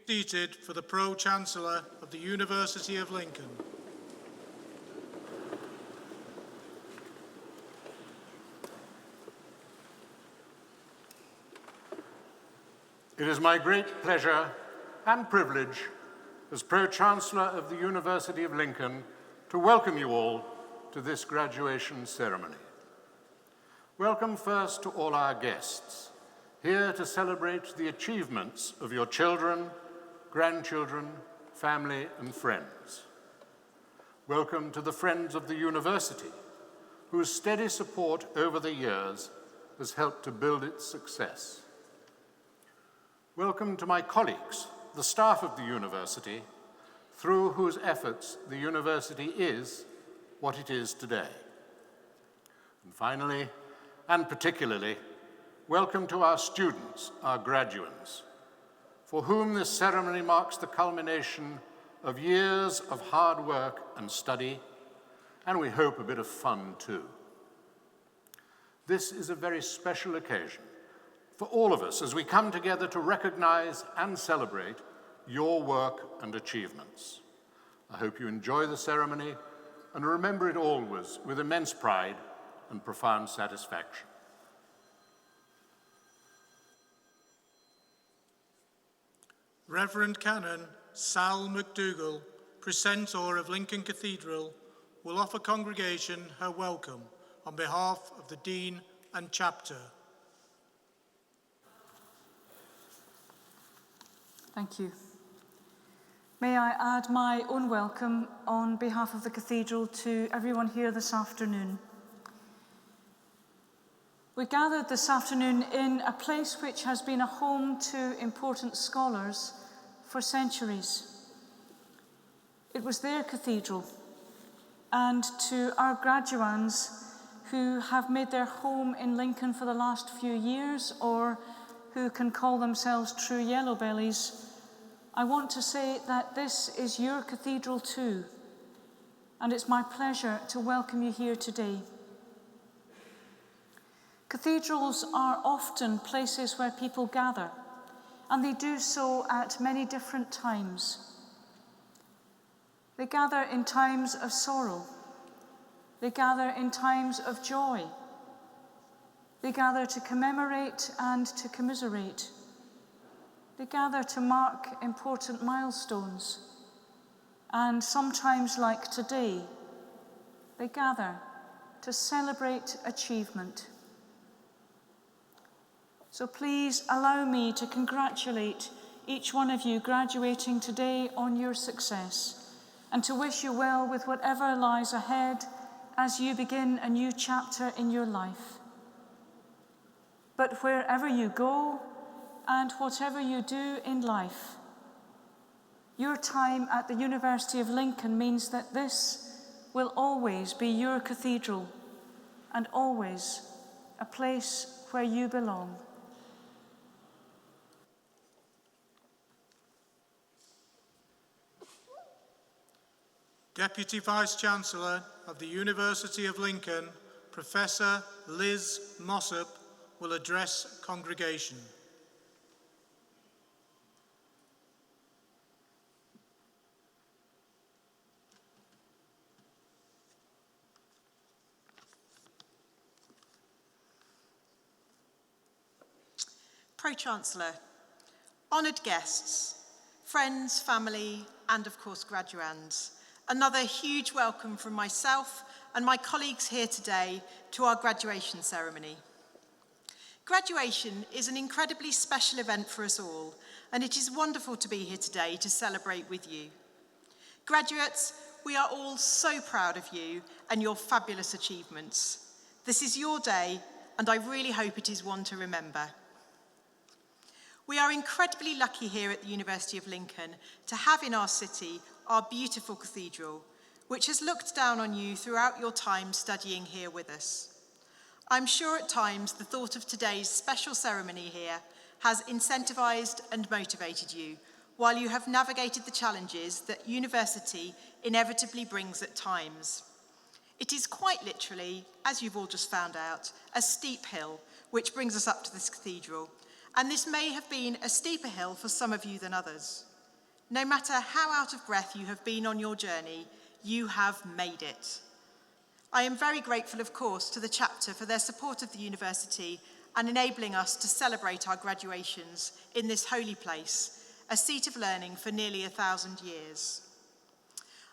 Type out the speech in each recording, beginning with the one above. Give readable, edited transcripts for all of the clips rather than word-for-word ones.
Seated for the Pro-Chancellor of the University of Lincoln. It is my great pleasure and privilege as Pro-Chancellor of the University of Lincoln to welcome you all to this graduation ceremony. Welcome first to all our guests, here to celebrate the achievements of your children, grandchildren, family, and friends. Welcome to the friends of the university, whose steady support over the years has helped to build its success. Welcome to my colleagues, the staff of the university, through whose efforts the university is what it is today. And finally, and particularly, welcome to our students, our graduands, for whom this ceremony marks the culmination of years of hard work and study, and we hope a bit of fun too. This is a very special occasion for all of us as we come together to recognize and celebrate your work and achievements. I hope you enjoy the ceremony and remember it always with immense pride and profound satisfaction. Reverend Canon Sal McDougall, Precentor of Lincoln Cathedral, will offer congregation her welcome on behalf of the Dean and Chapter. Thank you. May I add my own welcome on behalf of the Cathedral to everyone here this afternoon. We gathered this afternoon in a place which has been a home to important scholars for centuries. It was their cathedral, and to our graduands who have made their home in Lincoln for the last few years or who can call themselves true yellow bellies, I want to say that this is your cathedral too, and it's my pleasure to welcome you here today. Cathedrals are often places where people gather, and they do so at many different times. They gather in times of sorrow. They gather in times of joy. They gather to commemorate and to commiserate. They gather to mark important milestones. And sometimes, like today, they gather to celebrate achievement. So please allow me to congratulate each one of you graduating today on your success and to wish you well with whatever lies ahead as you begin a new chapter in your life. But wherever you go and whatever you do in life, your time at the University of Lincoln means that this will always be your cathedral and always a place where you belong. Deputy Vice-Chancellor of the University of Lincoln, Professor Liz Mossop, will address congregation. Pro-Chancellor, honoured guests, friends, family, and of course graduands, another huge welcome from myself and my colleagues here today to our graduation ceremony. Graduation is an incredibly special event for us all, and it is wonderful to be here today to celebrate with you. Graduates, we are all so proud of you and your fabulous achievements. This is your day, and I really hope it is one to remember. We are incredibly lucky here at the University of Lincoln to have in our city our beautiful cathedral, which has looked down on you throughout your time studying here with us. I'm sure at times the thought of today's special ceremony here has incentivised and motivated you while you have navigated the challenges that university inevitably brings at times. It is quite literally, as you've all just found out, a steep hill which brings us up to this cathedral, and this may have been a steeper hill for some of you than others. No matter how out of breath you have been on your journey, you have made it. I am very grateful, of course, to the chapter for their support of the university and enabling us to celebrate our graduations in this holy place, a seat of learning for nearly 1,000 years.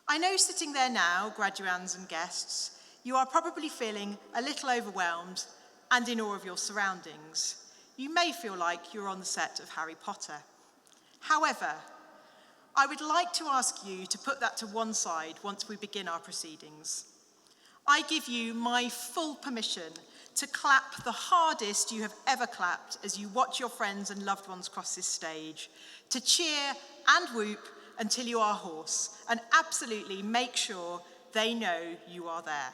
I know sitting there now, graduands and guests, you are probably feeling a little overwhelmed and in awe of your surroundings. You may feel like you're on the set of Harry Potter. However, I would like to ask you to put that to one side once we begin our proceedings. I give you my full permission to clap the hardest you have ever clapped as you watch your friends and loved ones cross this stage, to cheer and whoop until you are hoarse, and absolutely make sure they know you are there.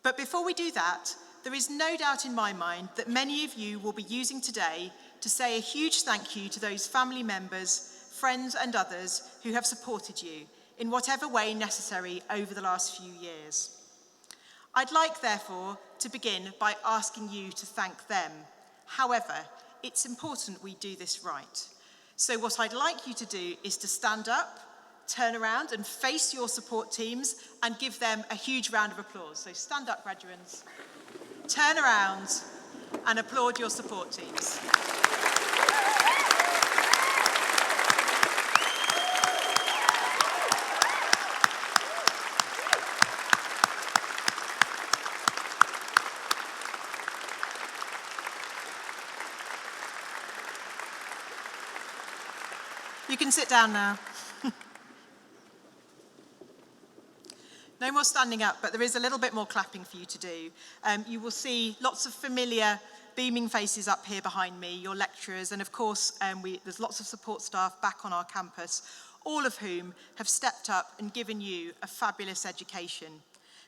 But before we do that, there is no doubt in my mind that many of you will be using today to say a huge thank you to those family members, friends and others who have supported you in whatever way necessary over the last few years. I'd like, therefore, to begin by asking you to thank them. However, it's important we do this right. So what I'd like you to do is to stand up, turn around and face your support teams and give them a huge round of applause. So stand up, graduates, turn around and applaud your support teams. You can sit down now. No more standing up, but there is a little bit more clapping for you to do. You will see lots of familiar beaming faces up here behind me, your lecturers, and of course there's lots of support staff back on our campus, all of whom have stepped up and given you a fabulous education.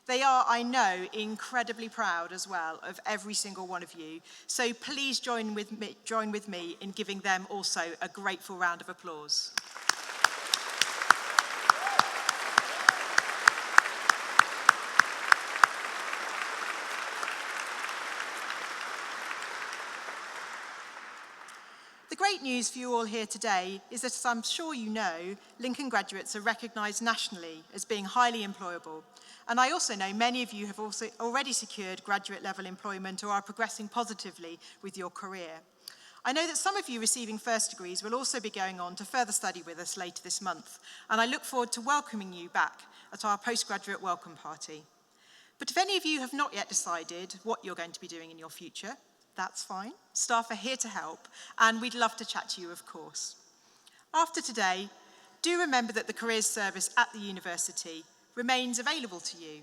They are, I know, incredibly proud as well of every single one of you. So please join with me in giving them also a grateful round of applause. The great news for you all here today is that, as I'm sure you know, Lincoln graduates are recognised nationally as being highly employable. And I also know many of you have also already secured graduate level employment or are progressing positively with your career. I know that some of you receiving first degrees will also be going on to further study with us later this month, and I look forward to welcoming you back at our postgraduate welcome party. But if any of you have not yet decided what you're going to be doing in your future, that's fine. Staff are here to help, and we'd love to chat to you, of course. After today, do remember that the Careers Service at the university remains available to you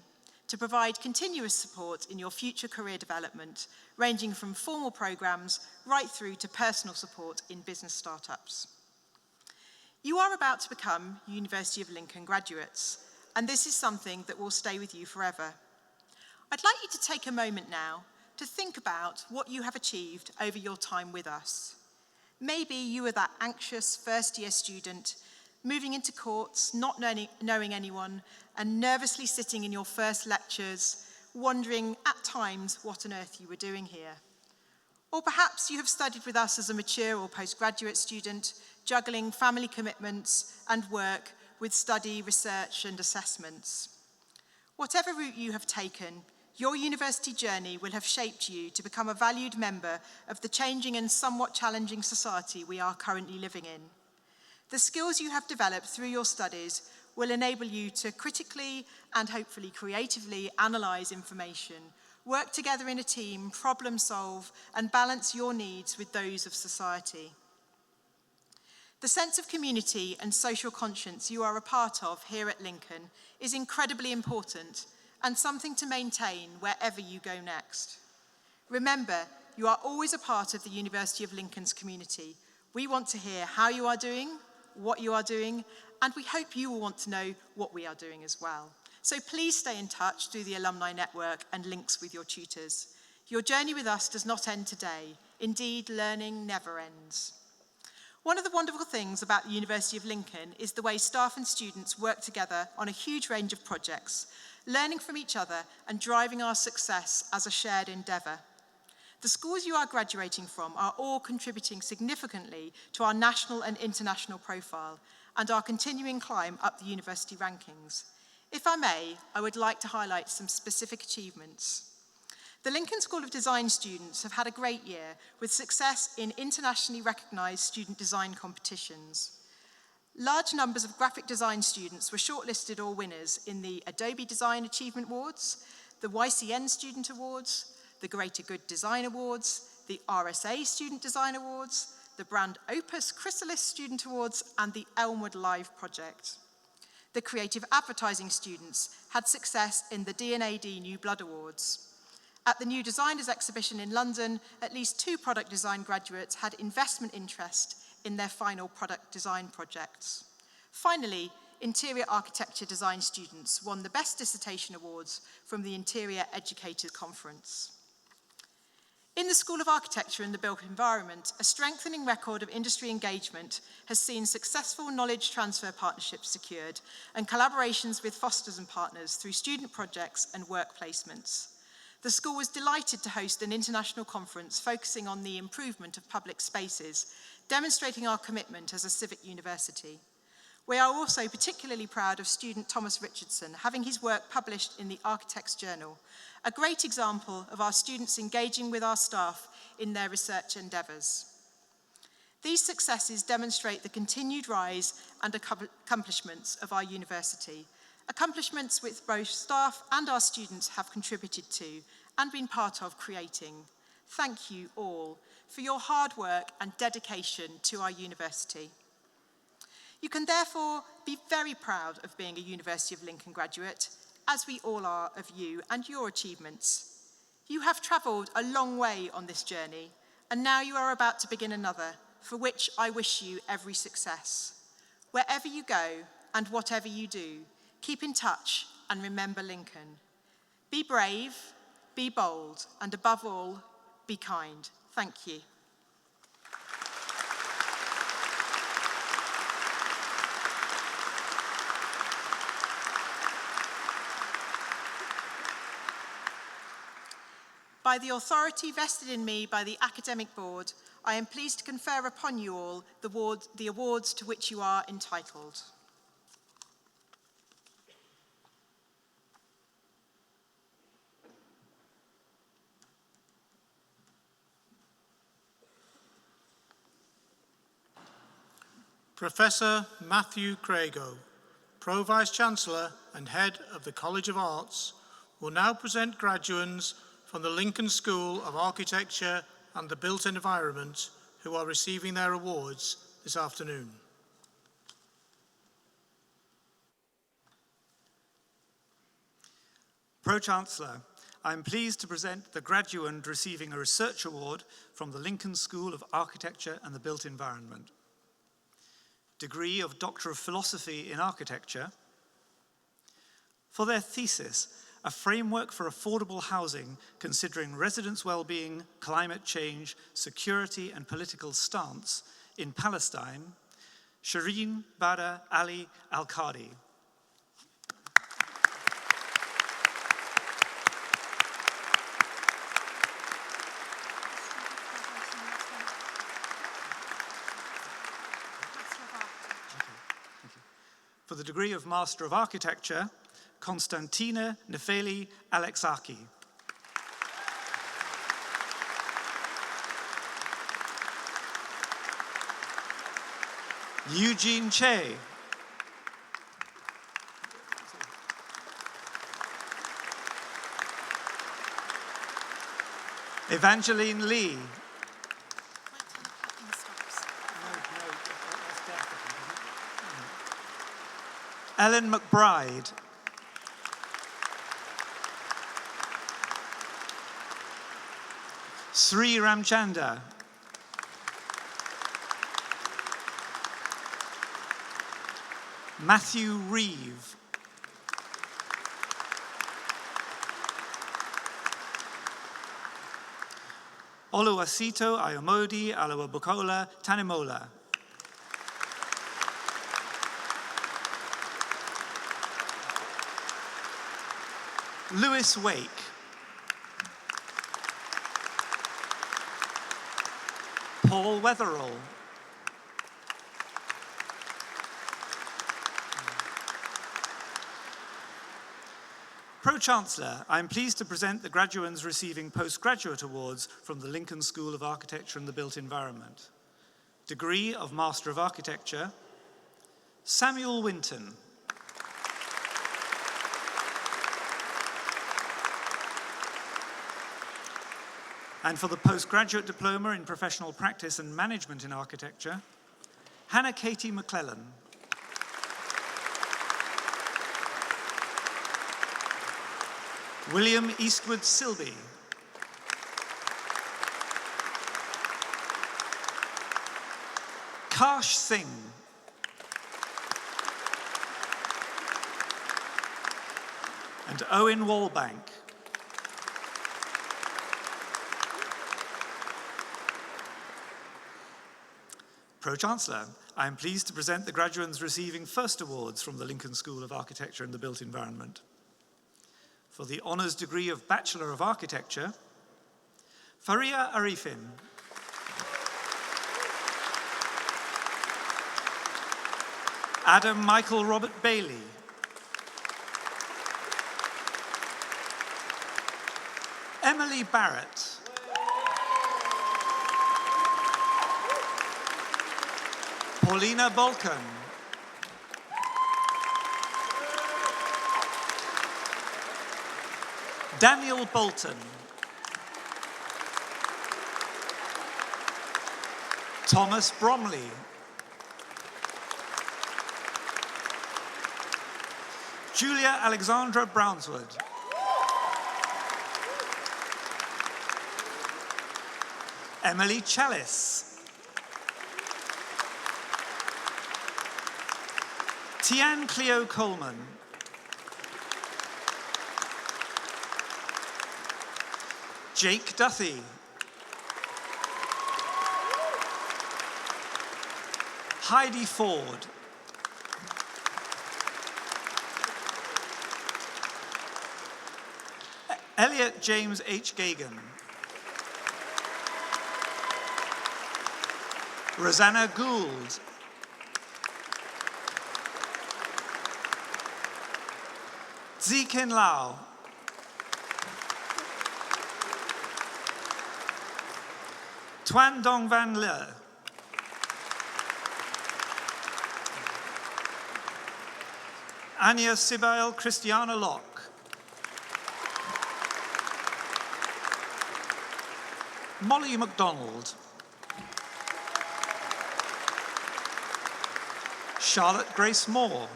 to provide continuous support in your future career development, ranging from formal programmes right through to personal support in business startups. You are about to become University of Lincoln graduates, and this is something that will stay with you forever. I'd like you to take a moment now to think about what you have achieved over your time with us. Maybe you were that anxious first-year student moving into courts, not knowing anyone, and nervously sitting in your first lectures, wondering at times what on earth you were doing here. Or perhaps you have studied with us as a mature or postgraduate student, juggling family commitments and work with study, research, and assessments. Whatever route you have taken, your university journey will have shaped you to become a valued member of the changing and somewhat challenging society we are currently living in. The skills you have developed through your studies will enable you to critically and hopefully creatively analyse information, work together in a team, problem solve, and balance your needs with those of society. The sense of community and social conscience you are a part of here at Lincoln is incredibly important and something to maintain wherever you go next. Remember, you are always a part of the University of Lincoln's community. We want to hear how you are doing, what you are doing, and we hope you will want to know what we are doing as well. So please stay in touch through the alumni network and links with your tutors. Your journey with us does not end today. Indeed, learning never ends. One of the wonderful things about the University of Lincoln is the way staff and students work together on a huge range of projects, learning from each other and driving our success as a shared endeavour. The schools you are graduating from are all contributing significantly to our national and international profile and our continuing climb up the university rankings. If I may, I would like to highlight some specific achievements. The Lincoln School of Design students have had a great year with success in internationally recognised student design competitions. Large numbers of graphic design students were shortlisted or winners in the Adobe Design Achievement Awards, the YCN Student Awards, the Greater Good Design Awards, the RSA Student Design Awards, the Brand Opus Chrysalis Student Awards, and the Elmwood Live Project. The creative advertising students had success in the D&AD New Blood Awards. At the New Designers exhibition in London, at least 2 product design graduates had investment interest in their final product design projects. Finally, interior architecture design students won the Best Dissertation Awards from the Interior Educators Conference. In the School of Architecture and the Built Environment, a strengthening record of industry engagement has seen successful knowledge transfer partnerships secured and collaborations with fosters and partners through student projects and work placements. The school was delighted to host an international conference focusing on the improvement of public spaces, demonstrating our commitment as a civic university. We are also particularly proud of student Thomas Richardson, having his work published in the Architects Journal, a great example of our students engaging with our staff in their research endeavours. These successes demonstrate the continued rise and accomplishments of our university, accomplishments which both staff and our students have contributed to and been part of creating. Thank you all for your hard work and dedication to our university. You can therefore be very proud of being a University of Lincoln graduate, as we all are of you and your achievements. You have travelled a long way on this journey, and now you are about to begin another, for which I wish you every success. Wherever you go and whatever you do, keep in touch and remember Lincoln. Be brave, be bold, and above all, be kind. Thank you. By the authority vested in me by the Academic Board, I am pleased to confer upon you all the awards to which you are entitled. Professor Matthew Crago, Pro Vice-Chancellor and Head of the College of Arts, will now present graduates from the Lincoln School of Architecture and the Built Environment who are receiving their awards this afternoon. Pro-Chancellor, I am pleased to present the graduand receiving a research award from the Lincoln School of Architecture and the Built Environment. Degree of Doctor of Philosophy in Architecture. For their thesis, a framework for affordable housing considering residents' well-being, climate change, security and political stance in Palestine, Shireen Badr Ali Al-Qadi. For the degree of Master of Architecture, Konstantina Nefeli Alexaki. Eugene Che. Evangeline Lee. Ellen McBride. Sri Ramchanda. Matthew Reeve. Oluwasito Ayomodi Alawabukola Tanimola. Lewis Wake. Paul Wetherall. Pro-Chancellor, I am pleased to present the graduands receiving postgraduate awards from the Lincoln School of Architecture and the Built Environment. Degree of Master of Architecture, Samuel Winton. And for the postgraduate diploma in Professional Practice and Management in Architecture, Hannah Katie McClellan. William Eastwood Silby. Karsh Singh. And Owen Walbank. Pro-Chancellor, I am pleased to present the graduands receiving first awards from the Lincoln School of Architecture and the Built Environment. For the honours degree of Bachelor of Architecture, Faria Arifin. Adam Michael Robert Bailey. Emily Barrett. Paulina Balkan. Daniel Bolton. Thomas Bromley. Julia Alexandra Brownswood. Emily Chalice. Tian Cleo Coleman. Jake Duthie. Heidi Ford. Elliot James H. Gagan. Rosanna Gould. Zikin Lau. Tuan Dong Van Le. Anya Sibyl Christiana Locke. Molly MacDonald. Charlotte Grace Moore.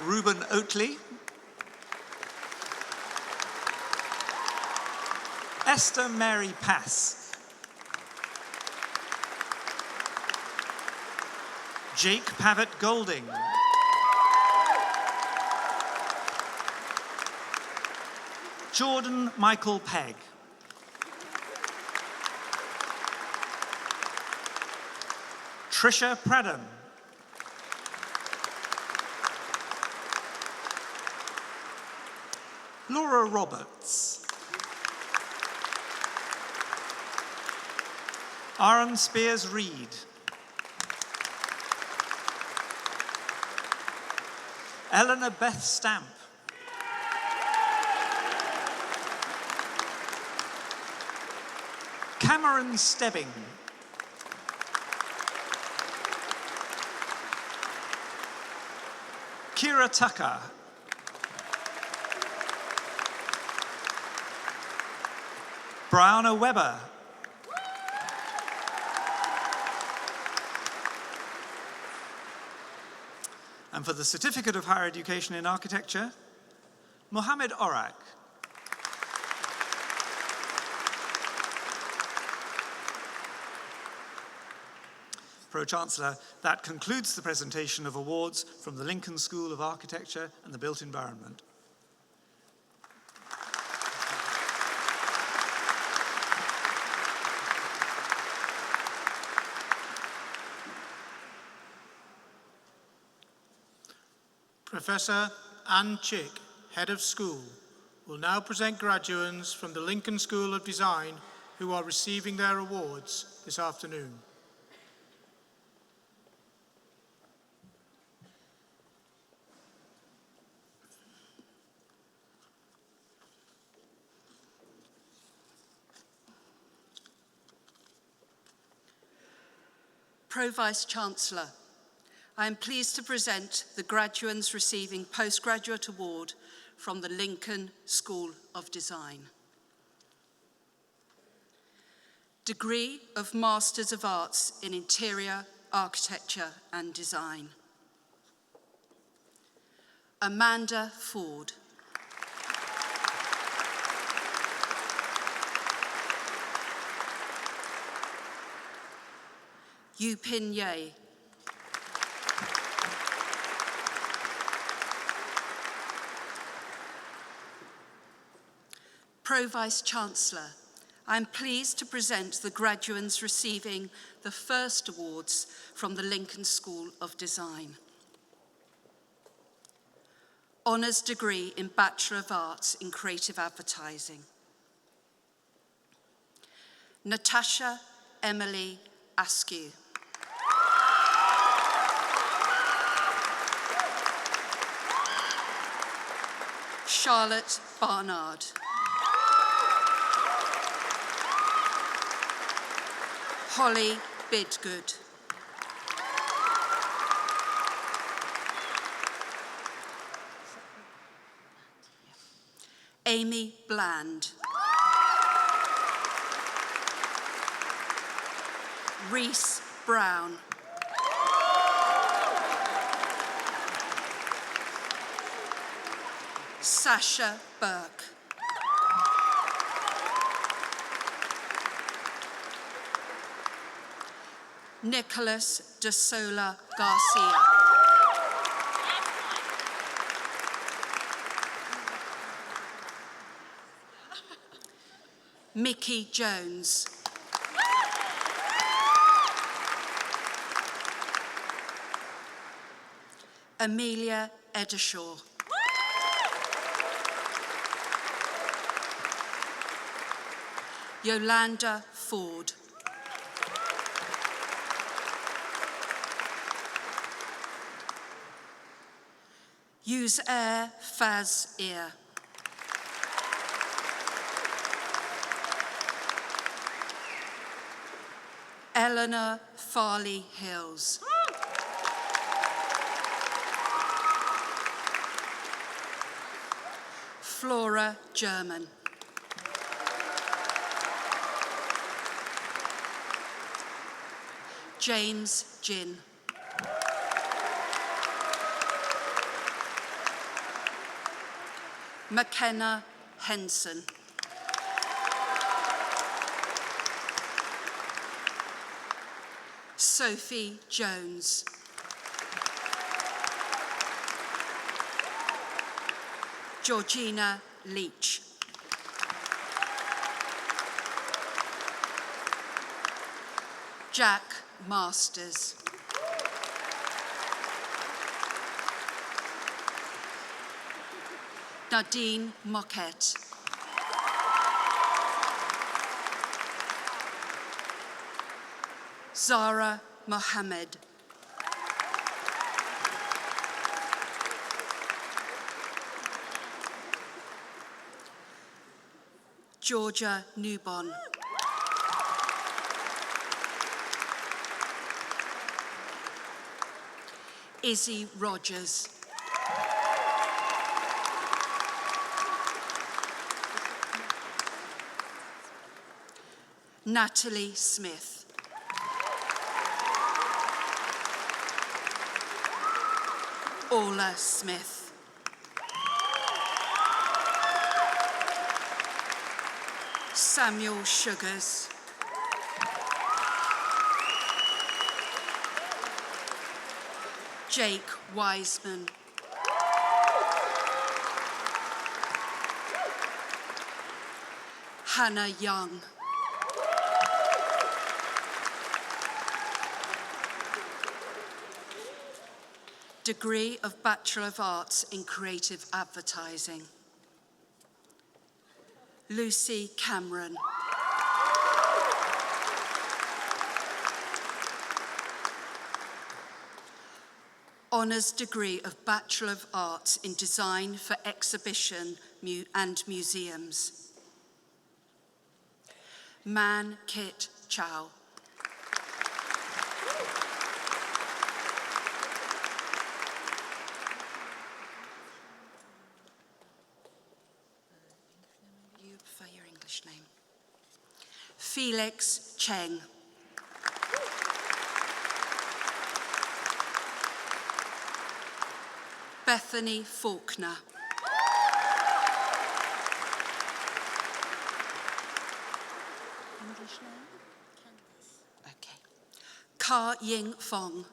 Reuben Oatley. Esther Mary Pass. Jake Pavitt Golding. Jordan Michael Pegg. Trisha Pradhan. Laura Roberts. Aaron Spears Reed. Eleanor Beth Stamp. Cameron Stebbing. Kira Tucker. Brianna Weber. And for the Certificate of Higher Education in Architecture, Mohammed Orak. Pro-Chancellor, that concludes the presentation of awards from the Lincoln School of Architecture and the Built Environment. Professor Anne Chick, Head of School, will now present graduates from the Lincoln School of Design who are receiving their awards this afternoon. Pro-Vice-Chancellor, I am pleased to present the graduates receiving Postgraduate Award from the Lincoln School of Design. Degree of Masters of Arts in Interior Architecture and Design. Amanda Ford. Yupin Ye. Pro-Vice-Chancellor, I am pleased to present the graduates receiving the first awards from the Lincoln School of Design. Honours degree in Bachelor of Arts in Creative Advertising. Natasha Emily Askew. Charlotte Barnard. Holly Bidgood. Amy Bland. Reese Brown. Sasha Burke. Nicholas De Sola Garcia. Mickey Jones. Amelia Edishaw. Yolanda Ford. Use Air Faz Ear. Eleanor Farley Hills. Flora German. James Ginn. McKenna Henson. Sophie Jones. Georgina Leach. Jack Masters. Nadine Moquette. Zara Mohammed. Georgia Newbon. Izzy Rogers. Natalie Smith. Ola Smith. Samuel Sugars. Jake Wiseman. Hannah Young. Degree of Bachelor of Arts in Creative Advertising. Lucy Cameron. Honours degree of Bachelor of Arts in Design for Exhibition and Museums. Man Kit Chow. You prefer your English name. Felix Cheng. Bethany Faulkner. English name? Okay. Ka Ying Fong.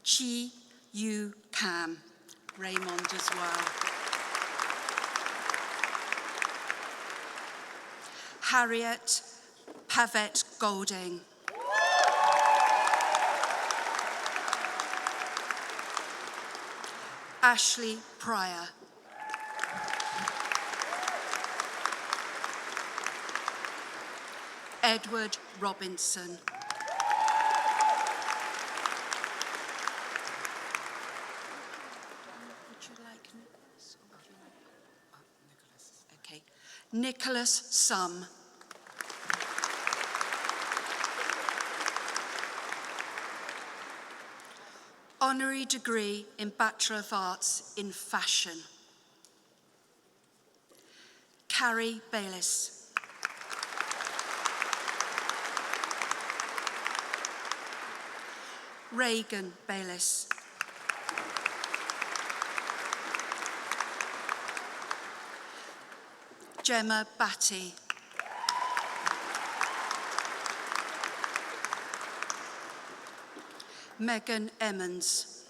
Chi Yu Cam. Raymond as well. Harriet Pavette Golding. Ashley Pryor. Edward Robinson. Would you like Nicholas? Or would you like... Nicholas. Okay. Nicholas Sum. Honorary degree in Bachelor of Arts in Fashion. Carrie Bayliss. Reagan Bayliss. Gemma Batty. Megan Emmons.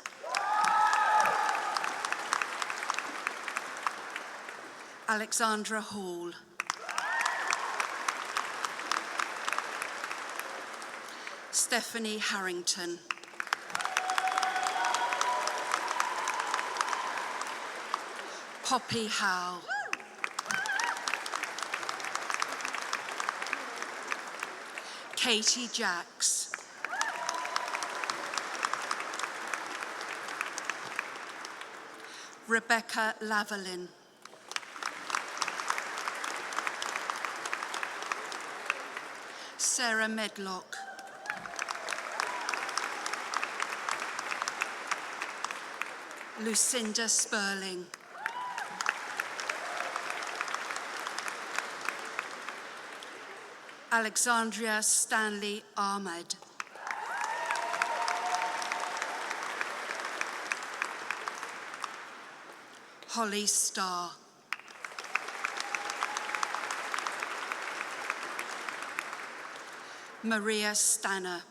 Alexandra Hall. Stephanie Harrington. Poppy Howe. Katie Jacks. Rebecca Lavalin. Sarah Medlock. Lucinda Sperling. Alexandria Stanley Ahmed. Holly Starr. Maria Stanner.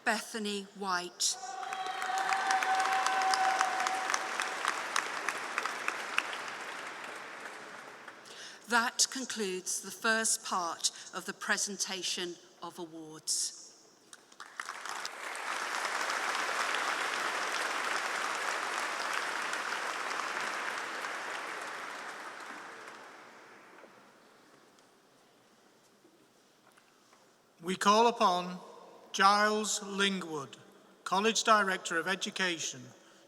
Bethany White. That concludes the first part of the presentation of awards. We call upon Giles Lingwood, College Director of Education,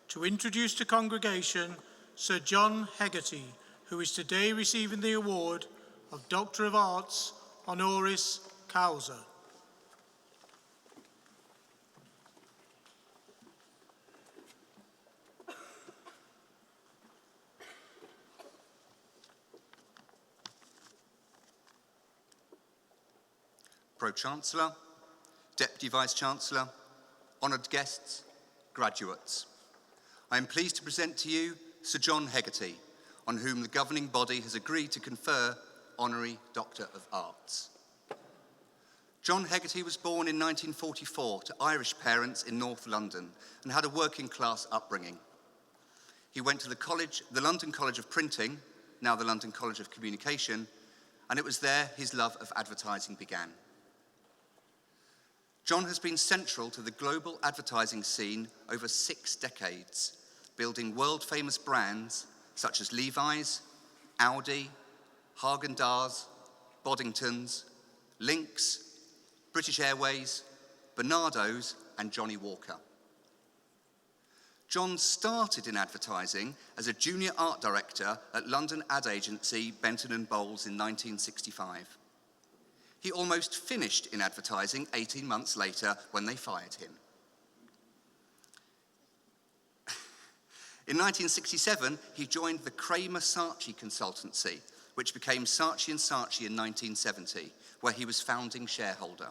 to introduce to congregation Sir John Hegarty, who is today receiving the award of Doctor of Arts Honoris Causa. Pro-Chancellor, Deputy Vice-Chancellor, honoured guests, graduates. I am pleased to present to you Sir John Hegarty, on whom the governing body has agreed to confer Honorary Doctor of Arts. John Hegarty was born in 1944 to Irish parents in North London and had a working-class upbringing. He went to the London College of Printing, now the London College of Communication, and it was there his love of advertising began. John has been central to the global advertising scene over 6 decades, building world-famous brands such as Levi's, Audi, Haagen-Dazs, Boddington's, Lynx, British Airways, Bernardo's, and Johnny Walker. John started in advertising as a junior art director at London ad agency Benton & Bowles in 1965. He almost finished in advertising 18 months later when they fired him. In 1967, he joined the Kramer-Saatchi consultancy, which became Saatchi & Saatchi in 1970, where he was founding shareholder.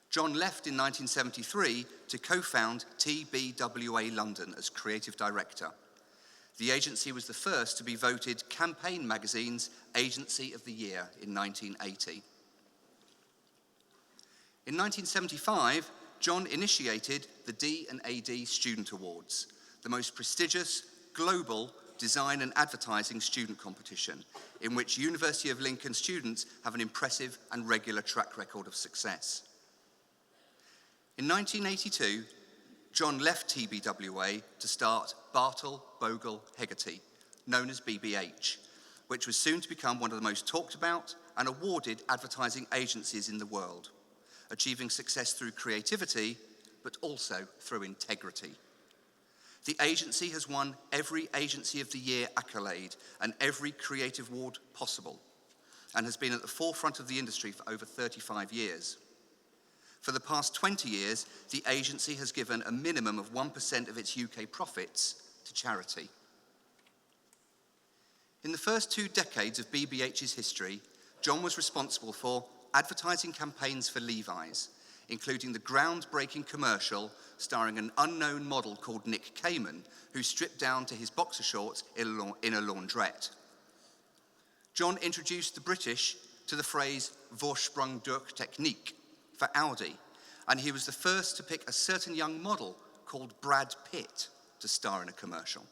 John left in 1973 to co-found TBWA London as creative director. The agency was the first to be voted Campaign magazine's Agency of the Year in 1980. In 1975, John initiated the D&AD Student Awards, the most prestigious global design and advertising student competition, in which University of Lincoln students have an impressive and regular track record of success. In 1982, John left TBWA to start Bartle, Bogle, Hegarty, known as BBH, which was soon to become one of the most talked about and awarded advertising agencies in the world, achieving success through creativity, but also through integrity. The agency has won every Agency of the Year accolade and every creative award possible, and has been at the forefront of the industry for over 35 years. For the past 20 years, the agency has given a minimum of 1% of its UK profits to charity. In the first 2 decades of BBH's history, John was responsible for advertising campaigns for Levi's, including the groundbreaking commercial starring an unknown model called Nick Kamen, who stripped down to his boxer shorts in a laundrette. John introduced the British to the phrase Vorsprung durch Technik for Audi, and he was the first to pick a certain young model called Brad Pitt to star in a commercial.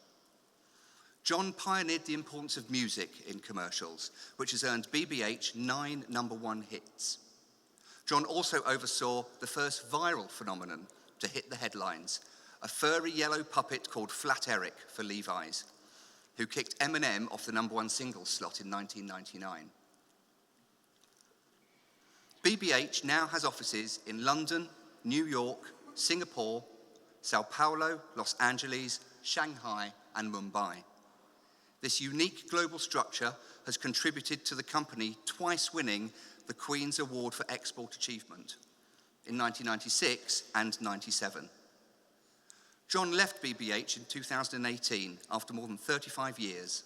John pioneered the importance of music in commercials, which has earned BBH 9 #1 hits. John also oversaw the first viral phenomenon to hit the headlines, a furry yellow puppet called Flat Eric for Levi's, who kicked Eminem off the #1 singles slot in 1999. BBH now has offices in London, New York, Singapore, Sao Paulo, Los Angeles, Shanghai, and Mumbai. This unique global structure has contributed to the company twice winning the Queen's Award for Export Achievement in 1996 and 97. John left BBH in 2018 after more than 35 years,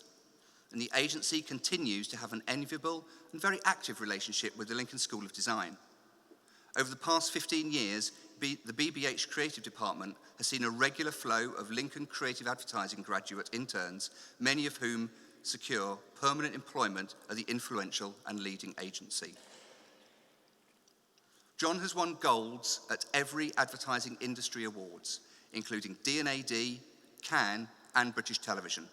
and the agency continues to have an enviable and very active relationship with the Lincoln School of Design. Over the past 15 years, the BBH Creative Department has seen a regular flow of Lincoln Creative Advertising graduate interns, many of whom secure permanent employment at the influential and leading agency. John has won golds at every advertising industry awards, including D&AD, Cannes, and British Television.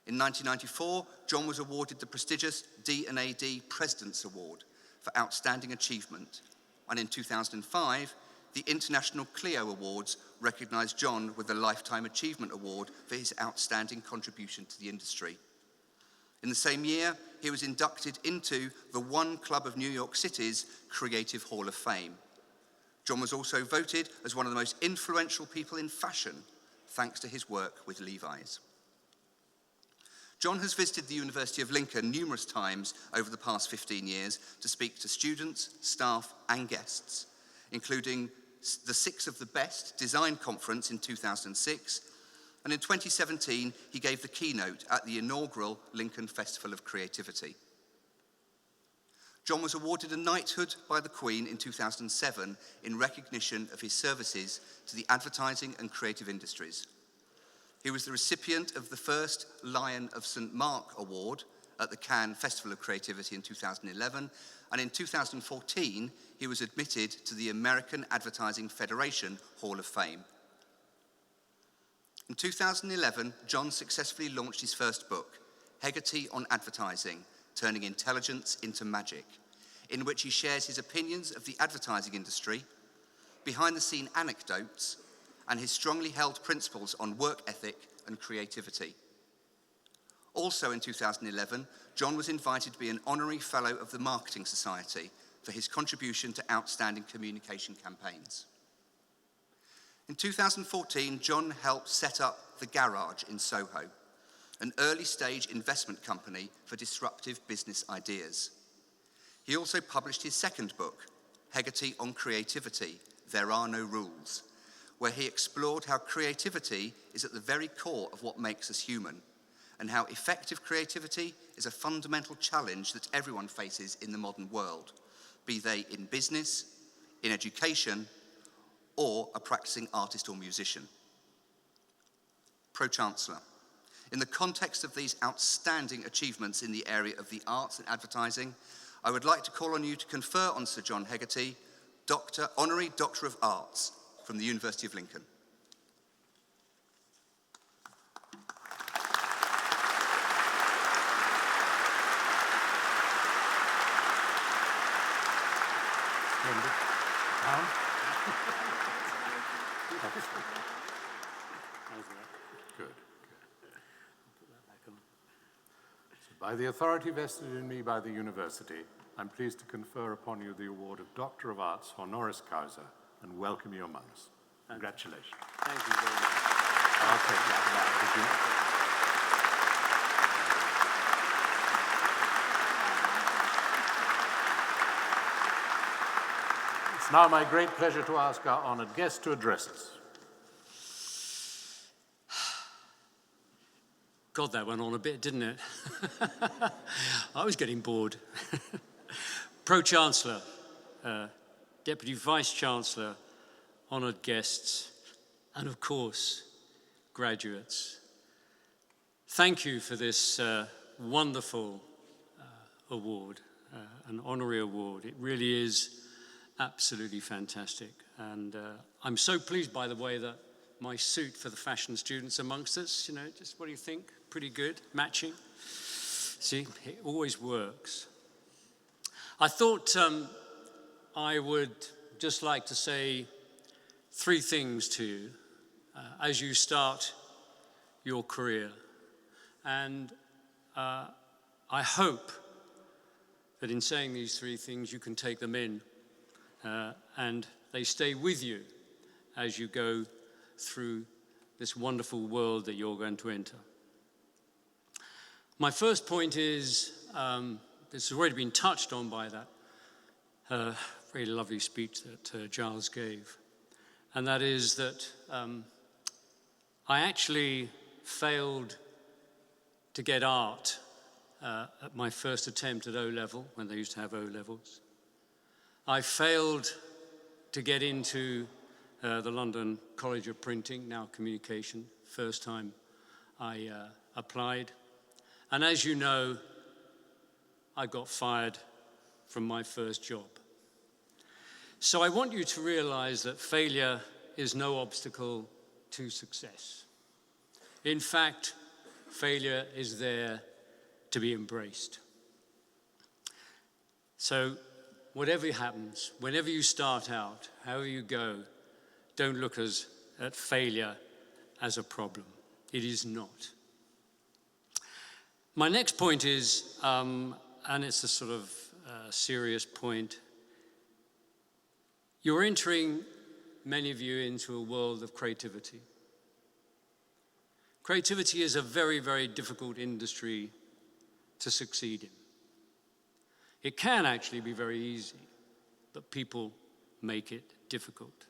In 1994, John was awarded the prestigious D&AD President's Award for Outstanding Achievement, and in 2005, the International Clio Awards recognized John with the Lifetime Achievement Award for his outstanding contribution to the industry. In the same year, he was inducted into the One Club of New York City's Creative Hall of Fame. John was also voted as one of the most influential people in fashion, thanks to his work with Levi's. John has visited the University of Lincoln numerous times over the past 15 years to speak to students, staff, and guests, including the 6 of the Best Design Conference in 2006, and in 2017, he gave the keynote at the inaugural Lincoln Festival of Creativity. John was awarded a knighthood by the Queen in 2007 in recognition of his services to the advertising and creative industries. He was the recipient of the first Lion of St. Mark Award at the Cannes Festival of Creativity in 2011, and in 2014, he was admitted to the American Advertising Federation Hall of Fame. In 2011, John successfully launched his first book, Hegarty on Advertising, Turning Intelligence into Magic, in which he shares his opinions of the advertising industry, behind-the-scene anecdotes, and his strongly held principles on work ethic and creativity. Also in 2011, John was invited to be an Honorary Fellow of the Marketing Society for his contribution to outstanding communication campaigns. In 2014, John helped set up The Garage in Soho, an early-stage investment company for disruptive business ideas. He also published his second book, Hegarty on Creativity, There Are No Rules, where he explored how creativity is at the very core of what makes us human, and how effective creativity is a fundamental challenge that everyone faces in the modern world, be they in business, in education, or a practicing artist or musician. Pro-Chancellor, in the context of these outstanding achievements in the area of the arts and advertising, I would like to call on you to confer on Sir John Hegarty, Honorary Doctor of Arts from the University of Lincoln. Good. So by the authority vested in me by the university, I'm pleased to confer upon you the award of Doctor of Arts honoris causa and welcome you among us. Congratulations. Thank you very much. I'll take that back. It's now my great pleasure to ask our honoured guest to address us. God, that went on a bit, didn't it? I was getting bored. Pro-Chancellor, Deputy Vice-Chancellor, honoured guests, and of course, graduates. Thank you for this wonderful award, an honorary award. It really is absolutely fantastic. And I'm so pleased, by the way, that my suit for the fashion students amongst us, you know, just what do you think? Pretty good, matching. See, it always works. I thought I would just like to say three things to you as you start your career. And I hope that in saying these three things, you can take them in and they stay with you as you go through this wonderful world that you're going to enter. My first point is, this has already been touched on by that very lovely speech that Giles gave, and that is that I actually failed to get art at my first attempt at O-level, when they used to have O-levels. I failed to get into the London College of Printing, now Communication, first time I applied. And as you know, I got fired from my first job. So I want you to realize that failure is no obstacle to success. In fact, failure is there to be embraced. So whatever happens, whenever you start out, however you go, don't look at failure as a problem. It is not. My next point is, and it's a sort of serious point, you're entering, many of you, into a world of creativity. Creativity is a very, very difficult industry to succeed in. It can actually be very easy, but people make it difficult.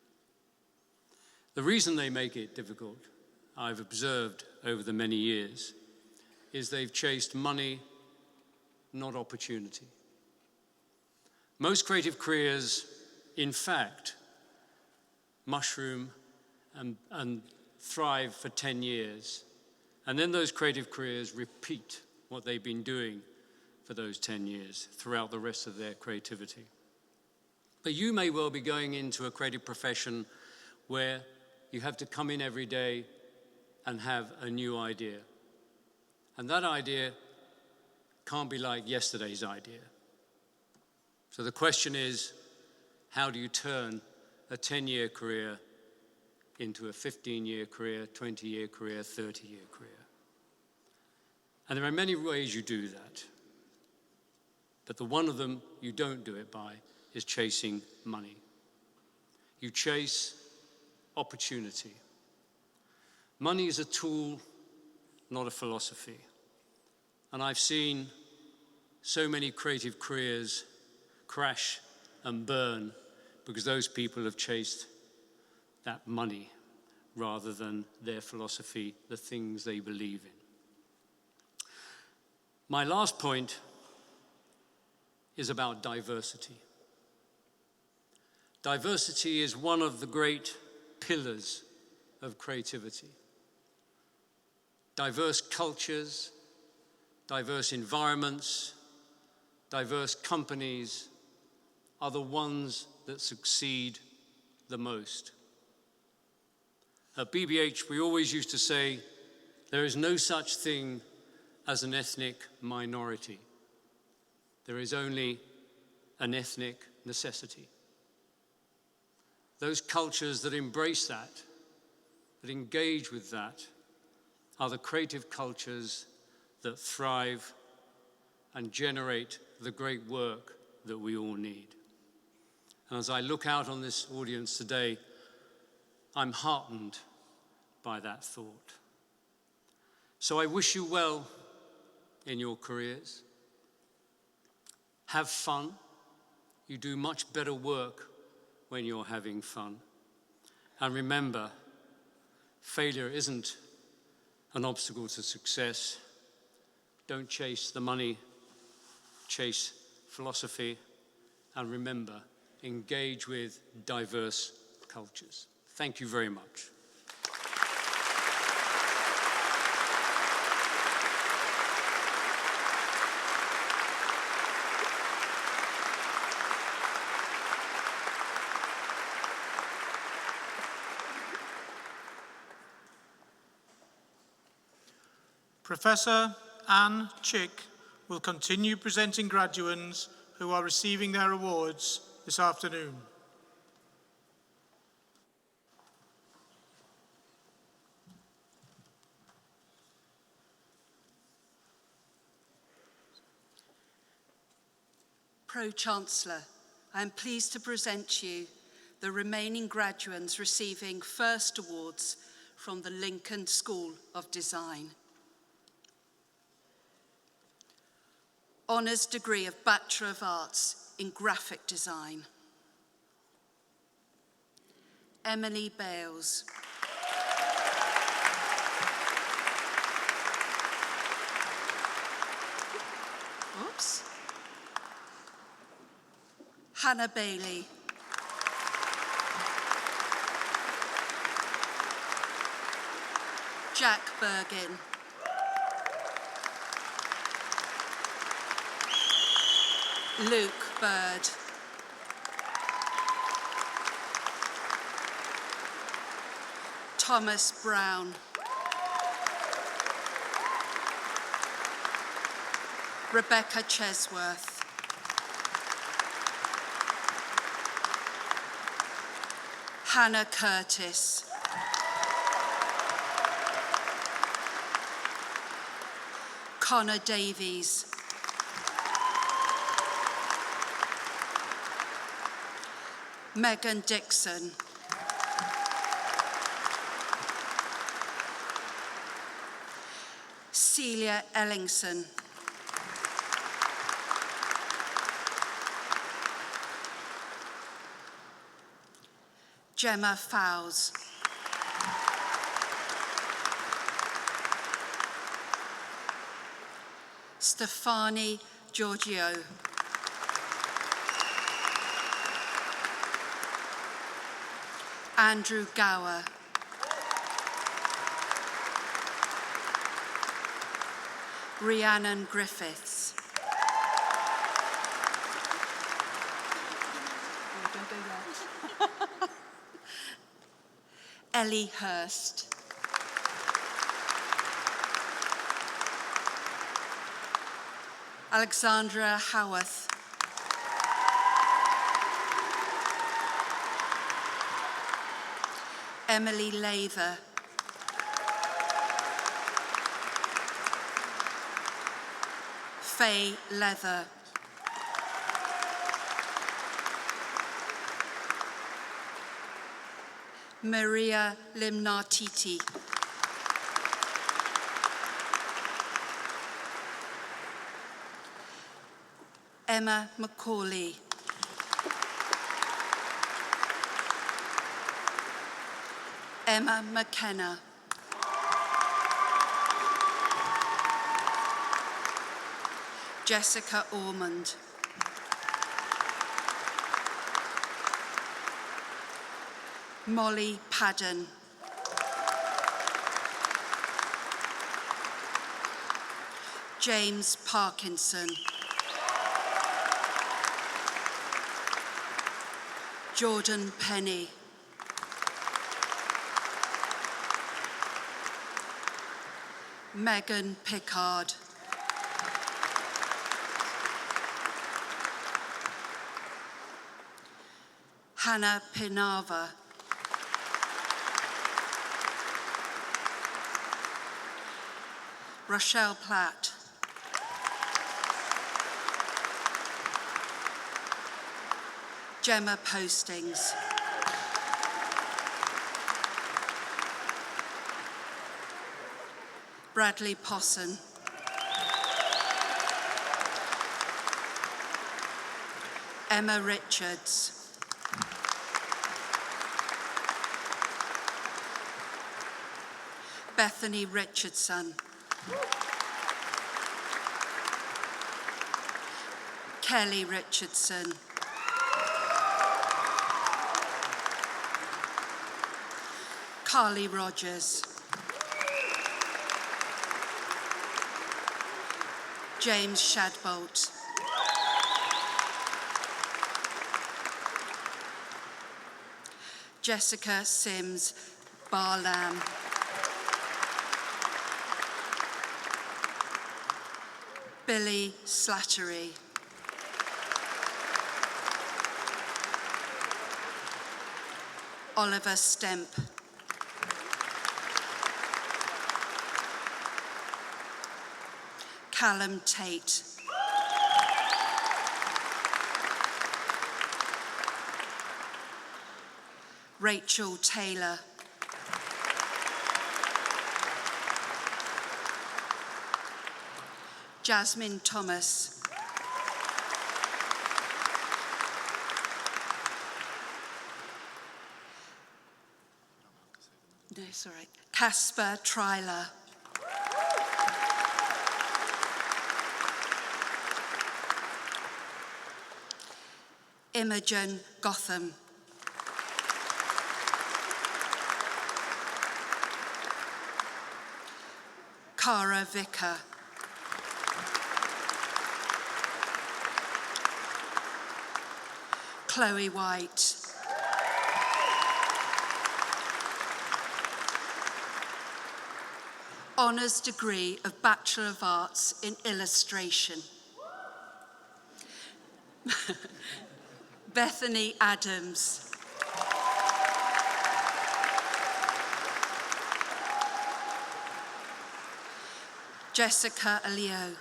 The reason they make it difficult, I've observed over the many years, is they've chased money, not opportunity. Most creative careers, in fact, mushroom and thrive for 10 years. And then those creative careers repeat what they've been doing for those 10 years throughout the rest of their creativity. But you may well be going into a creative profession where you have to come in every day and have a new idea. And that idea can't be like yesterday's idea. So the question is, how do you turn a 10-year career into a 15-year career, 20-year career, 30-year career? And there are many ways you do that. But the one of them you don't do it by is chasing money. You chase opportunity. Money is a tool, not a philosophy. And I've seen so many creative careers crash and burn because those people have chased that money rather than their philosophy, the things they believe in. My last point is about diversity. Diversity is one of the great pillars of creativity. Diverse cultures, diverse environments, diverse companies are the ones that succeed the most. At BBH, we always used to say, there is no such thing as an ethnic minority. There is only an ethnic necessity. Those cultures that embrace that engage with that, are the creative cultures that thrive and generate the great work that we all need. And as I look out on this audience today, I'm heartened by that thought. So I wish you well in your careers. Have fun. You do much better work when you're having fun. And remember, failure isn't an obstacle to success. Don't chase the money, chase philosophy, and remember, engage with diverse cultures. Thank you very much. Professor Anne Chick will continue presenting graduates who are receiving their awards this afternoon. Pro-Chancellor, I am pleased to present to you the remaining graduates receiving first awards from the Lincoln School of Design. Honours degree of Bachelor of Arts in Graphic Design. Emily Bales. Oops. Hannah Bailey. Jack Bergin. Luke Bird. Thomas Brown. Rebecca Chesworth. Hannah Curtis. Connor Davies. Megan Dixon. Celia Ellingson. Gemma Fowles. Stefani Giorgio. Andrew Gower. Rhiannon Griffiths. Ellie Hurst. Alexandra Howarth. Emily Lather. Faye Leather. Maria Limnatiti. Emma Macaulay. Emma McKenna. Jessica Ormond. Molly Padden. James Parkinson. Jordan Penny. Megan Pickard. Hannah Pinava. Rochelle Platt. Gemma Postings. Bradley Posson. Emma Richards. Bethany Richardson. Kelly Richardson. Carly Rogers. James Shadbolt. Jessica Sims Barlam. Billy Slattery. Oliver Stemp. Callum Tate. Rachel Taylor. Jasmine Thomas. No, it's all right. Casper Treiler. Imogen Gotham. Cara Vicker. Chloe White. Honours degree of Bachelor of Arts in Illustration. Bethany Adams. Jessica Alio.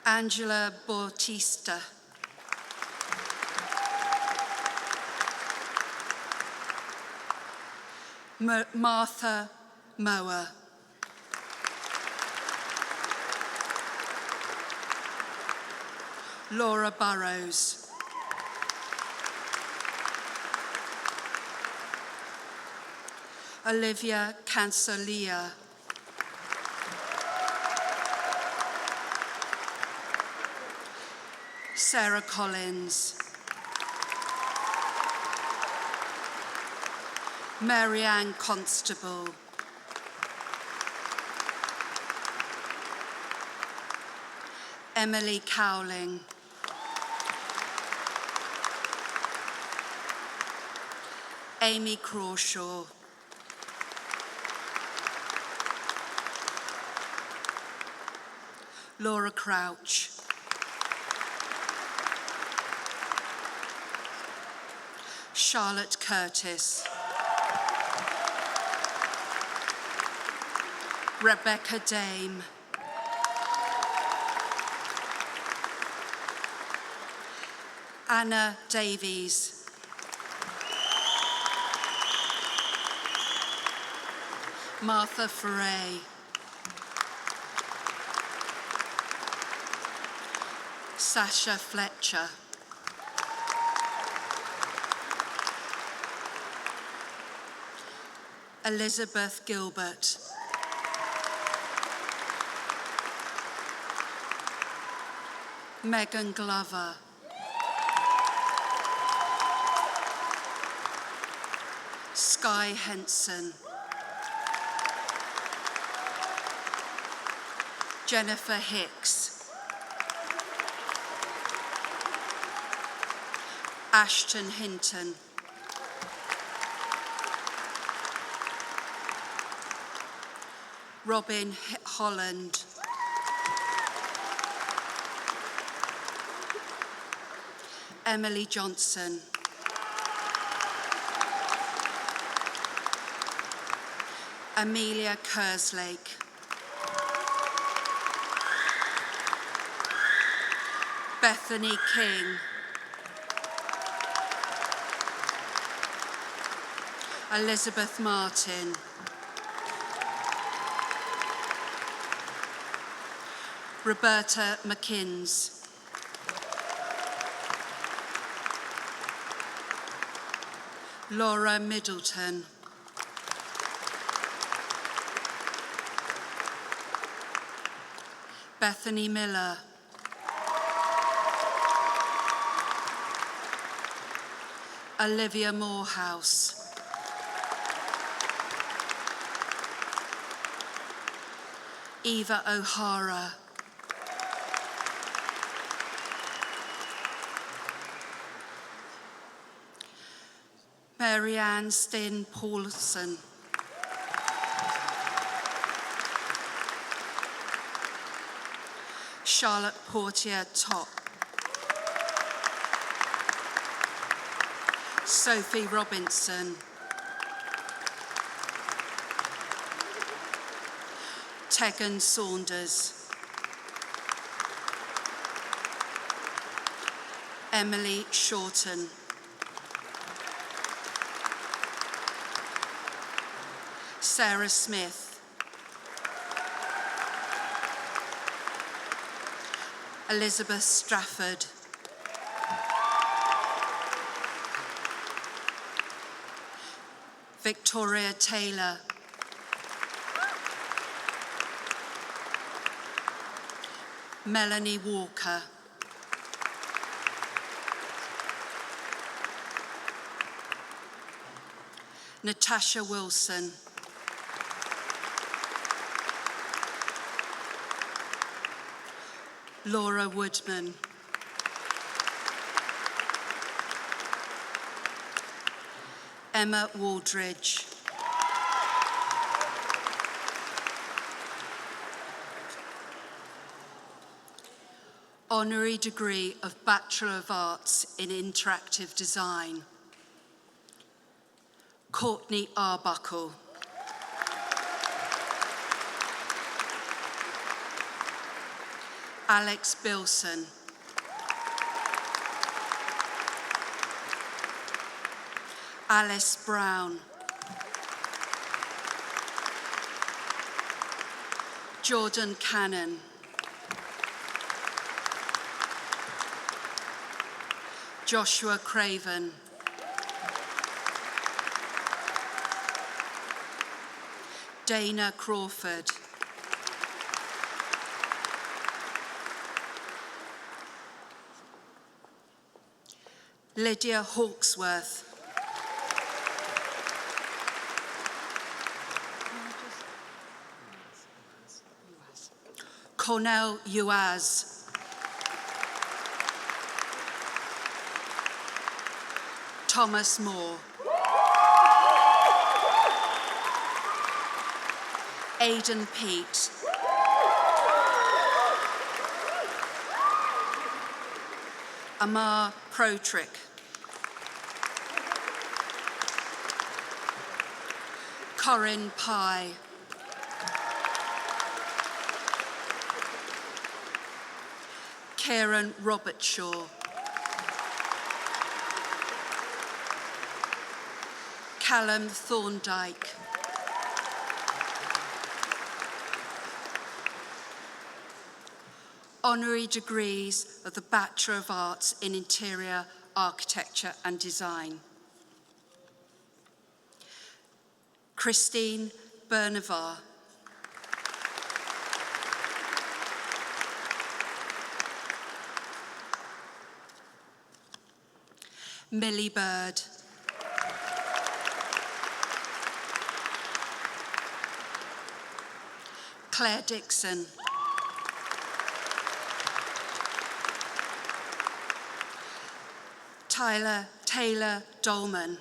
Angela Bautista. Martha Mower. Laura Burrows. Olivia Cancelia. Sarah Collins. Marianne Constable. Emily Cowling. Amy Crawshaw. Laura Crouch. Charlotte Curtis. Rebecca Dame. Anna Davies. Martha Foray. Sasha Fletcher. Elizabeth Gilbert. Megan Glover. Skye Henson. Jennifer Hicks. Ashton Hinton. Robin Holland. Emily Johnson. Amelia Kerslake. Bethany King. Elizabeth Martin. Roberta McKinns. Laura Middleton. Bethany Miller. Olivia Morehouse. Eva O'Hara. Marianne Stin Paulson. Charlotte Portier Top. Sophie Robinson. Tegan Saunders. Emily Shorten. Sarah Smith. Elizabeth Strafford. Victoria Taylor. Melanie Walker. Natasha Wilson. Laura Woodman. Emma Waldridge. Honorary degree of Bachelor of Arts in Interactive Design. Courtney Arbuckle. Alex Bilson. Alice Brown. Jordan Cannon. Joshua Craven. Dana Crawford. Lydia Hawksworth. Cornell Uaz. Thomas Moore. Aidan Peat. Amar Protrick. Corinne Pye. Kieran Robertshaw. Callum Thorndike. Honorary degrees of the Bachelor of Arts in Interior Architecture and Design. Christine Bernavar. Millie Bird. Claire Dixon. Taylor Dolman.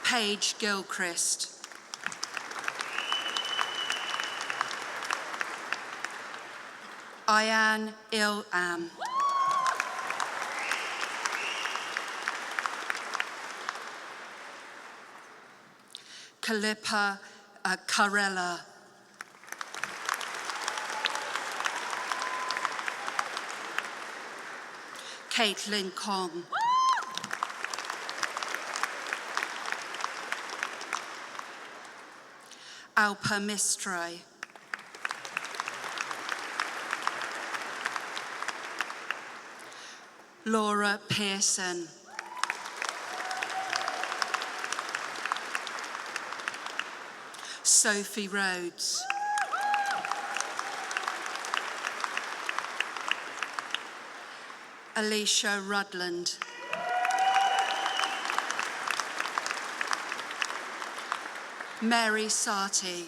Paige Gilchrist. Ayan Ilam. Kalippa Carella. Caitlin Kong. Alpa Mistray. Laura Pearson. Sophie Rhodes. Alicia Rudland. Mary Sarti.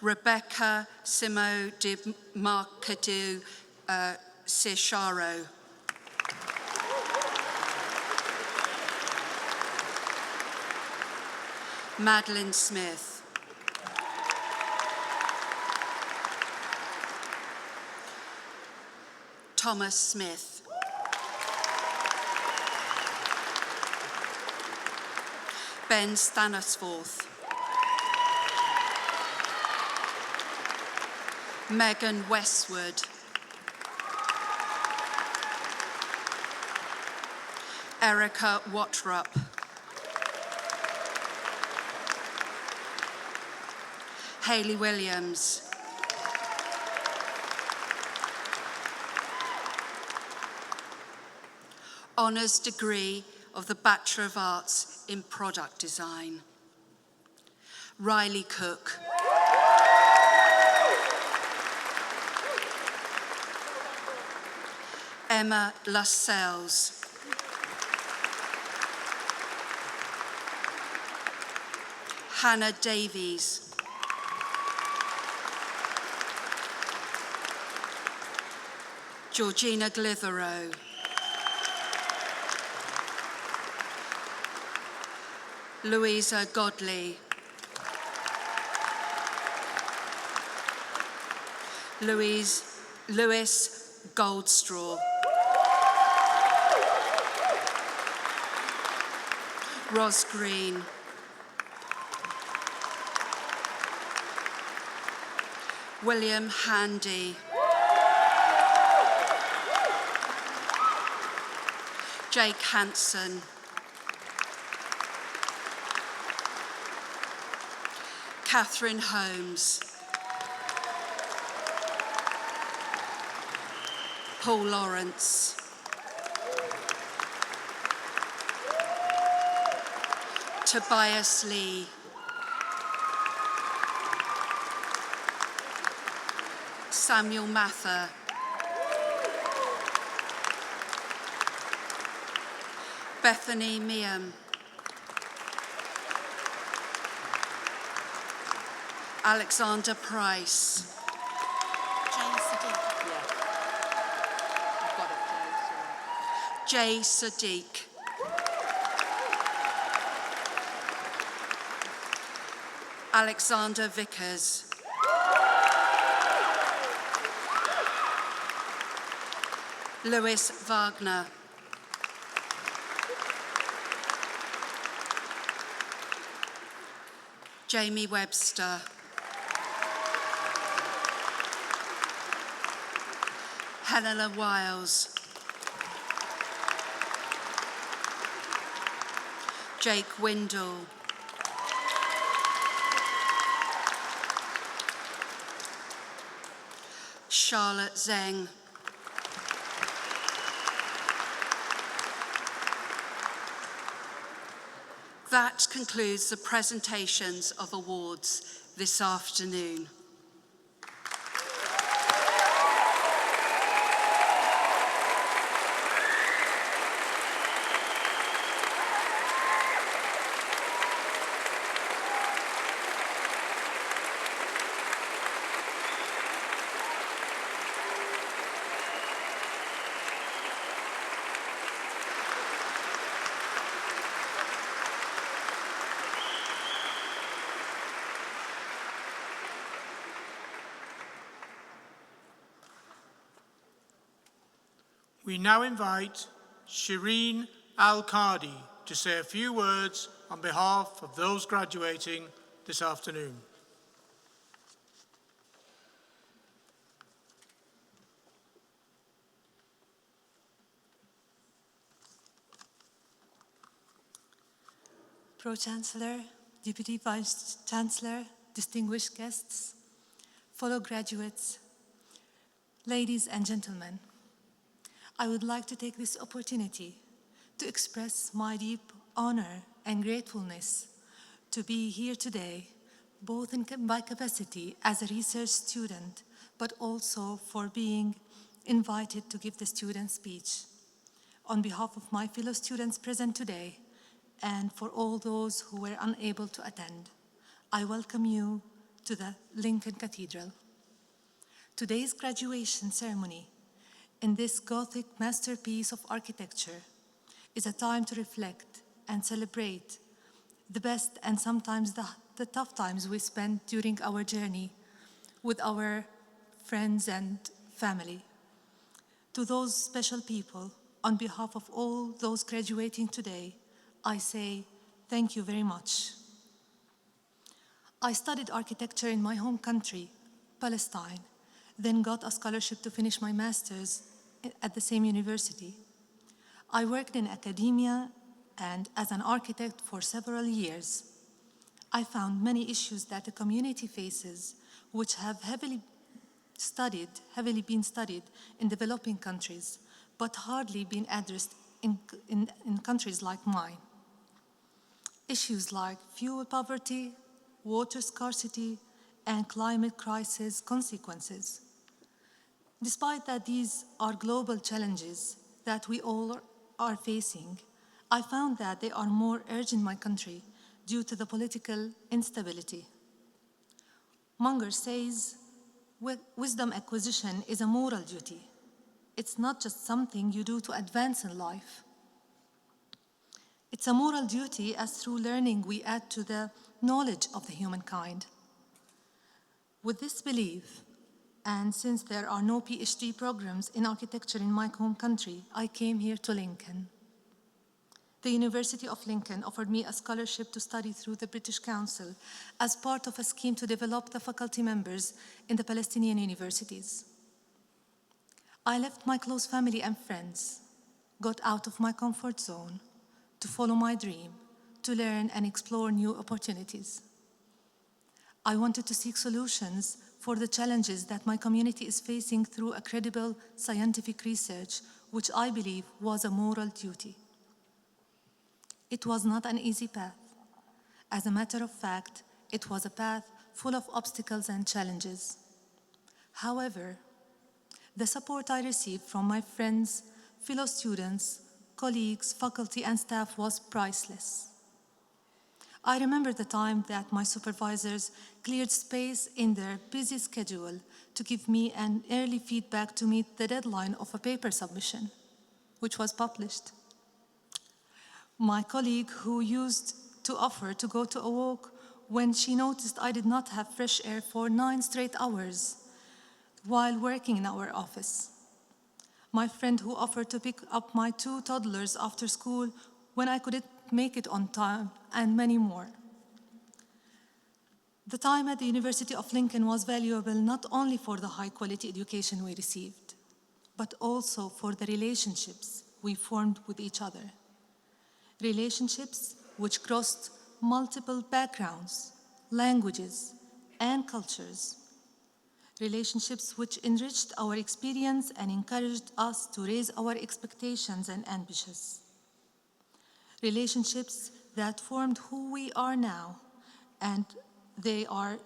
Rebecca Simo de Marcadu Secharo. Madeline Smith. Thomas Smith. Ben Stanisforth. Megan Westwood. Erica Wattrup. Hayley Williams. Honours degree of the Bachelor of Arts in Product Design. Riley Cook. Emma Lascelles. Hannah Davies. Georgina Glithero. Louisa Godley. Louis Goldstraw. Ros Green. William Handy. Jake Hanson. Catherine Holmes. Paul Lawrence. Tobias Lee. Samuel Mather. Bethany Meehan. Alexander Price. Jay Sadiq. Alexander Vickers. Lewis Wagner. Jamie Webster. Helena Wiles. Jake Windle. Charlotte Zeng. That concludes the presentations of awards this afternoon. We now invite Shireen Al-Qadi to say a few words on behalf of those graduating this afternoon. Pro-Chancellor, Deputy Vice-Chancellor, distinguished guests, fellow graduates, ladies and gentlemen, I would like to take this opportunity to express my deep honor and gratefulness to be here today, both in my capacity as a research student, but also for being invited to give the student speech. On behalf of my fellow students present today, and for all those who were unable to attend, I welcome you to the Lincoln Cathedral. Today's graduation ceremony in this Gothic masterpiece of architecture is a time to reflect and celebrate the best and sometimes the tough times we spent during our journey with our friends and family. To those special people, on behalf of all those graduating today, I say thank you very much. I studied architecture in my home country, Palestine, then got a scholarship to finish my master's at the same university. I worked in academia and as an architect for several years. I found many issues that the community faces, which have heavily been studied in developing countries, but hardly been addressed in countries like mine. Issues like fuel poverty, water scarcity, and climate crisis consequences. Despite that these are global challenges that we all are facing, I found that they are more urgent in my country due to the political instability. Munger says, wisdom acquisition is a moral duty. It's not just something you do to advance in life. It's a moral duty as through learning we add to the knowledge of the humankind. With this belief, and since there are no PhD programs in architecture in my home country, I came here to Lincoln. The University of Lincoln offered me a scholarship to study through the British Council as part of a scheme to develop the faculty members in the Palestinian universities. I left my close family and friends, got out of my comfort zone to follow my dream, to learn and explore new opportunities. I wanted to seek solutions for the challenges that my community is facing through a credible scientific research, which I believe was a moral duty. It was not an easy path. As a matter of fact, it was a path full of obstacles and challenges. However, the support I received from my friends, fellow students, colleagues, faculty, and staff was priceless. I remember the time that my supervisors cleared space in their busy schedule to give me an early feedback to meet the deadline of a paper submission, which was published. My colleague who used to offer to go to a walk when she noticed I did not have fresh air for 9 straight hours while working in our office. My friend who offered to pick up my 2 toddlers after school when I couldn't make it on time, and many more. The time at the University of Lincoln was valuable not only for the high-quality education we received, but also for the relationships we formed with each other. Relationships which crossed multiple backgrounds, languages, and cultures. Relationships which enriched our experience and encouraged us to raise our expectations and ambitions. Relationships that formed who we are now, and they are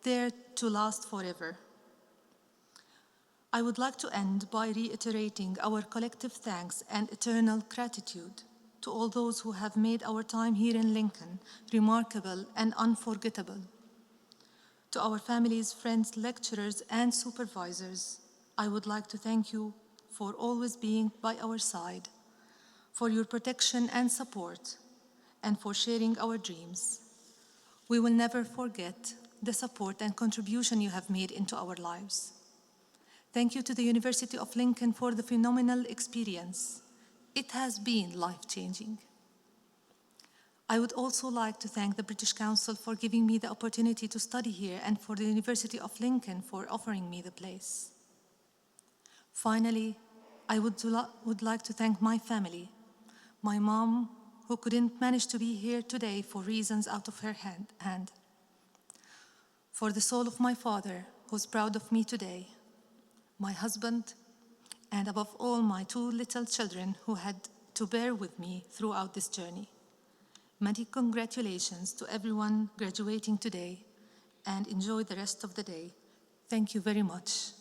there to last forever. I would like to end by reiterating our collective thanks and eternal gratitude to all those who have made our time here in Lincoln remarkable and unforgettable. To our families, friends, lecturers, and supervisors, I would like to thank you for always being by our side, for your protection and support, and for sharing our dreams. We will never forget the support and contribution you have made into our lives. Thank you to the University of Lincoln for the phenomenal experience. It has been life-changing. I would also like to thank the British Council for giving me the opportunity to study here and for the University of Lincoln for offering me the place. Finally, I would like to thank my family, my mom, who couldn't manage to be here today for reasons out of her hand. For the soul of my father, who's proud of me today, my husband, and above all, my 2 little children who had to bear with me throughout this journey. Many congratulations to everyone graduating today, and enjoy the rest of the day. Thank you very much.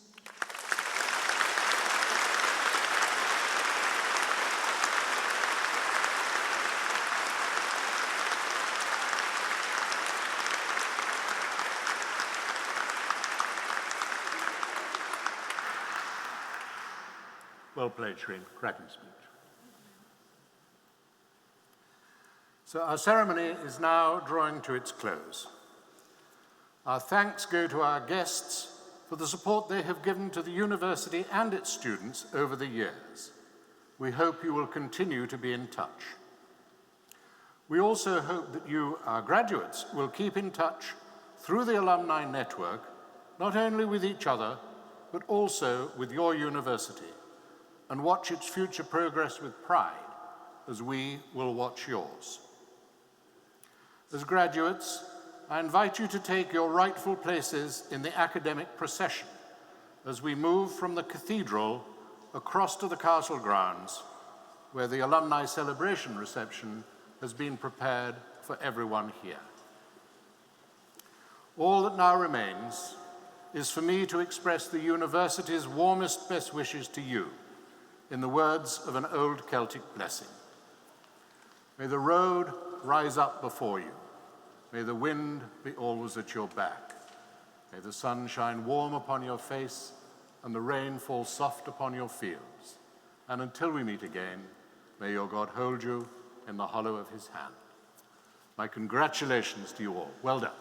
Well played, Shreen. Cracking speech. So our ceremony is now drawing to its close. Our thanks go to our guests for the support they have given to the university and its students over the years. We hope you will continue to be in touch. We also hope that you, our graduates, will keep in touch through the alumni network, not only with each other, but also with your university, and watch its future progress with pride, as we will watch yours. As graduates, I invite you to take your rightful places in the academic procession as we move from the Cathedral across to the castle grounds, where the alumni celebration reception has been prepared for everyone here. All that now remains is for me to express the university's warmest best wishes to you in the words of an old Celtic blessing. May the road rise up before you. May the wind be always at your back. May the sun shine warm upon your face and the rain fall soft upon your fields. And until we meet again, may your God hold you in the hollow of his hand. My congratulations to you all. Well done.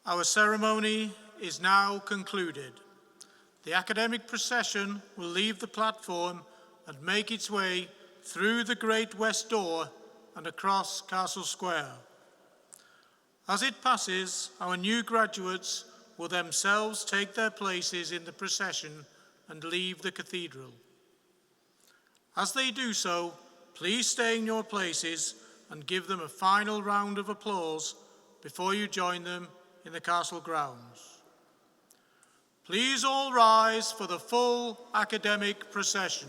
Our ceremony is now concluded. The academic procession will leave the platform and make its way through the Great West Door and across Castle Square. As it passes, our new graduates will themselves take their places in the procession and leave the cathedral. As they do so, please stay in your places and give them a final round of applause before you join them in the castle grounds. Please all rise for the full academic procession.